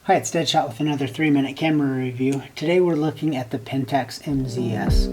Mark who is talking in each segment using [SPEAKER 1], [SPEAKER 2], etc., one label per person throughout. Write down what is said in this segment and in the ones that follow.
[SPEAKER 1] Hi, it's Deadshot with another 3-minute camera review. Today we're looking at the Pentax MZ-S.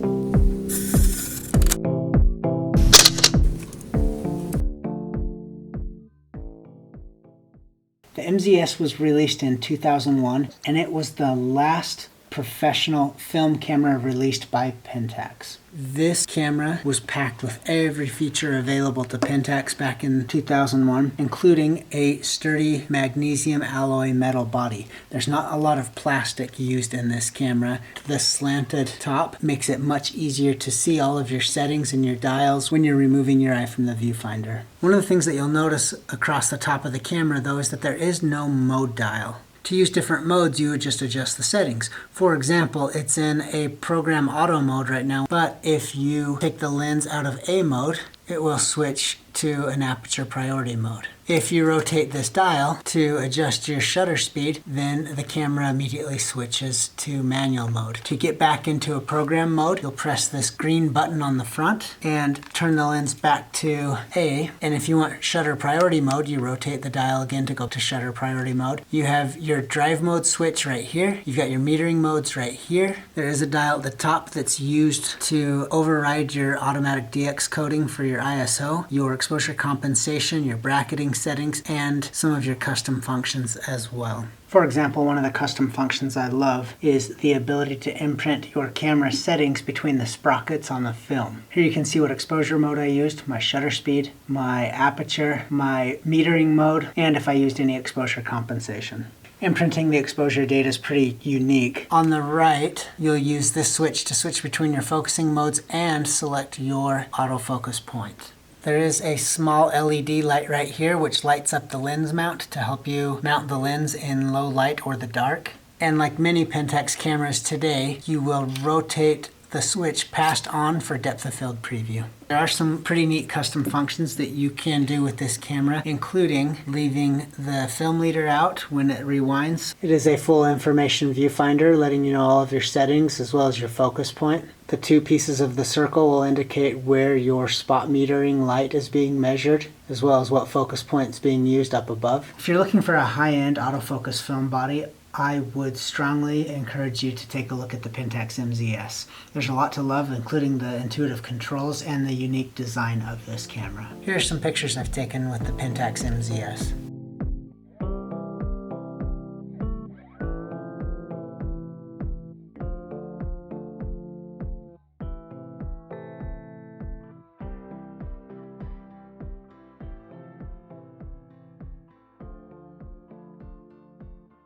[SPEAKER 1] The MZ-S was released in 2001, and it was the last professional film camera released by Pentax. This camera was packed with every feature available to Pentax back in 2001, including a sturdy magnesium alloy metal body. There's not a lot of plastic used in this camera. The slanted top makes it much easier to see all of your settings and your dials when you're removing your eye from the viewfinder. One of the things that you'll notice across the top of the camera, though, is that there is no mode dial. To use different modes, you would just adjust the settings. For example, it's in a program auto mode right now, but if you take the lens out of A mode, it will switch to an aperture priority mode. If you rotate this dial to adjust your shutter speed, then the camera immediately switches to manual mode. To get back into a program mode, you'll press this green button on the front and turn the lens back to A. And if you want shutter priority mode, you rotate the dial again to go to shutter priority mode. You have your drive mode switch right here. You've got your metering modes right here. There is a dial at the top that's used to override your automatic DX coding for your ISO, your exposure compensation, your bracketing settings, and some of your custom functions as well. For example, one of the custom functions I love is the ability to imprint your camera settings between the sprockets on the film. Here you can see what exposure mode I used, my shutter speed, my aperture, my metering mode, and if I used any exposure compensation. Imprinting the exposure data is pretty unique. On the right, you'll use this switch to switch between your focusing modes and select your autofocus point. There is a small LED light right here which lights up the lens mount to help you mount the lens in low light or the dark. And like many Pentax cameras today, you will rotate the switch past on for depth of field preview. There are some pretty neat custom functions that you can do with this camera, including leaving the film leader out when it rewinds. It is a full information viewfinder letting you know all of your settings as well as your focus point. The two pieces of the circle will indicate where your spot metering light is being measured, as well as what focus point is being used up above. If you're looking for a high-end autofocus film body, I would strongly encourage you to take a look at the Pentax MZ-S. There's a lot to love, including the intuitive controls and the unique design of this camera. Here are some pictures I've taken with the Pentax MZ-S.